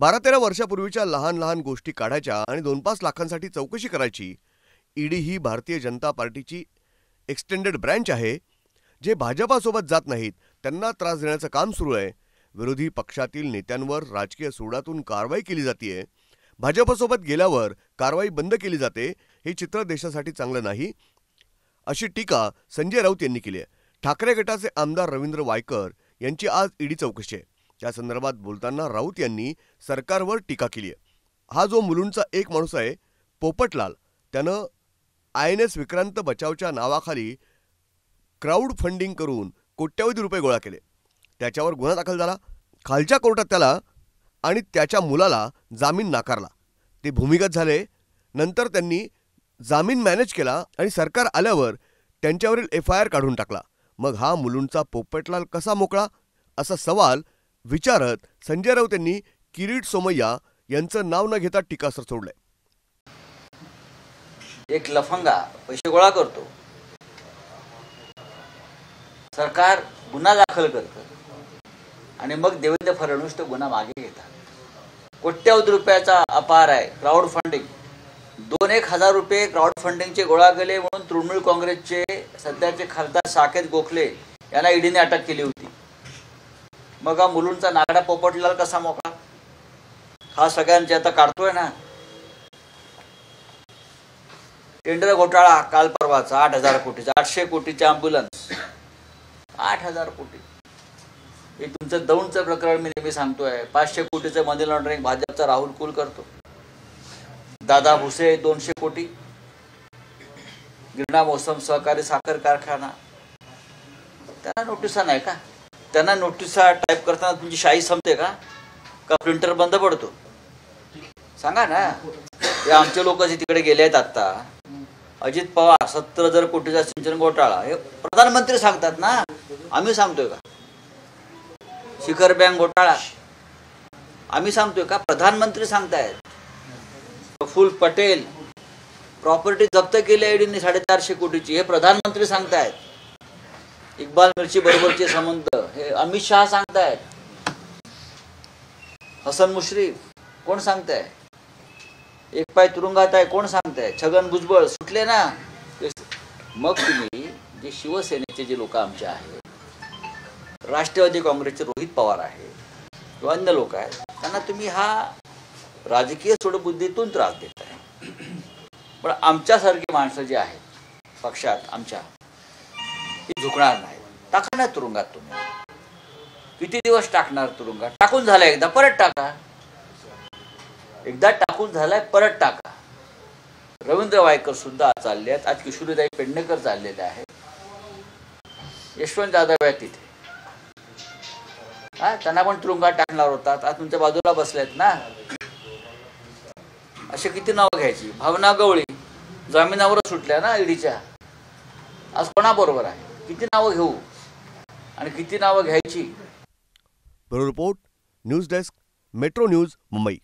12-13 वर्षापूर्वीच्या लहान लहान गोष्टी काढायच्या आणि 2-5 लाखांसाठी चौकशी करायची। ईडी ही भारतीय जनता पार्टीची एक्सटेंडेड ब्रँच आहे। जे भाजपासोबत जात नाहीत त्यांना त्रास देण्याचं काम सुरू आहे। विरोधी पक्षातील नेत्यांवर राजकीय सूडातून कारवाई केली जाते। भाजपसोबत गेल्यावर कारवाई बंद केली जाते। हे चित्र देशासाठी चांगलं नाही, अशी टीका संजय राऊत यांनी केली आहे। ठाकरे गटाचे आमदार रवींद्र वायकर यांची आज ईडी चौकशी आहे। त्या संदर्भात बोलताना राऊत यांनी सरकारवर टीका केली आहे। हा जो मुलुंडचा एक माणूस आहे पोपटलाल, त्यानं INS विक्रांत बचावच्या नावाखाली क्राउड फंडिंग करून कोट्यवधी रुपये गोळा केले। त्याच्यावर गुन्हा दाखल झाला। खालच्या कोर्टात त्याला आणि त्याच्या मुलाला जामीन नाकारला। ते भूमिगत झाले। नंतर त्यांनी जामीन मॅनेज केला आणि सरकार आल्यावर त्यांच्यावरील FIR काढून टाकला। मग हा मुलुंडचा पोपटलाल कसा मोकळा, असा सवाल विचारत संजय राऊत यांनी किरीट सोमय्या यांचं नाव न घेता टीकास्त्र सोडलंय। एक लफंगा पैसे गोळा करतो, सरकार गुन्हा दाखल करतं आणि मग देवेंद्र फडणवीस तो गुन्हा मागे घेतात। कोट्यवधी रुपयाचा अपार आहे क्राउड फंडिंग। 2,000-1,000 रुपये क्राउड फंडिंगचे गोळा केले म्हणून तृणमूल काँग्रेसचे सध्याचे खासदार साकेत गोखले यांना ईडीने अटक केली होती। मग हा मुलुंडचा नागडा पोपटलाल कसा मोकळा? हा सगळ्यांचे आता काढतोय ना। टेंडर घोटाळा काल परवाचा 8,000 कोटीचा, 800 कोटीचे ॲम्ब्युलन्स, 8,000 कोटी। हे तुमचं दौंडचं प्रकरण मी नेहमी सांगतोय। 500 कोटीचं मनी लॉन्ड्रिंग भाजपचा राहुल कुल करतो। दादा भुसे 200 कोटी, गिरणा मोसम सहकारी साखर कारखाना। त्यांना नोटिसा नाही का? त्यांना नोटिसा टाईप करताना तुमची शाई संपते का प्रिंटर बंद पडतो? सांगा ना। हे आमचे लोक जे तिकडे गेले आहेत आता, अजित पवार 70,000 कोटीचा सिंचन घोटाळा, हे प्रधानमंत्री सांगतात ना, आम्ही सांगतोय का? शिखर बँक घोटाळा आम्ही सांगतोय का? प्रधानमंत्री सांगतायत। प्रफुल्ल पटेल प्रॉपर्टी जप्त केली ईडीने 450 कोटीची, हे प्रधानमंत्री सांगतायत। इक्बाल मिर्ची बरोबरचे संबंध हे अमित शहा सांगतायत। हसन मुश्रीफ कोण सांगताय? एक पाय तुरुंगात आहे कोण सांगताय? छगन भुजबळ सुटले ना। मग तुम्ही जे शिवसेनेचे जे लोक आमचे आहेत, राष्ट्रवादी काँग्रेसचे रोहित पवार आहे किंवा अन्य लोक आहेत, त्यांना तुम्ही हा राजकीय सूडबुद्धीतून त्रास देताय। पण आमच्यासारखी माणसं जी आहेत पक्षात आमच्या, ती झुकणार नाही। टाका ना तुरुंगात। तुम्ही किती दिवस टाकणार तुरुंगात? टाकून झाला एकदा, परत टाका। एकदा टाकून झालाय, परत टाका। रवींद्र वायकर सुद्धा चालले आहेत, आज किशोरीताई पेडणेकर चाललेले आहेत, यशवंत जाधव आहेत तिथे। त्यांना पण तुरुंगात टाकणार होतात, आज तुमच्या बाजूला बसलेत ना। असे किती नावं घ्यायची? भावना गवळी जामिनावर सुटल्या ना ईडीच्या, आज कोणाबरोबर आहे? किती नावं घेऊ आणि किती नावं घ्यायची? Bureau report, news desk, metro news, Mumbai.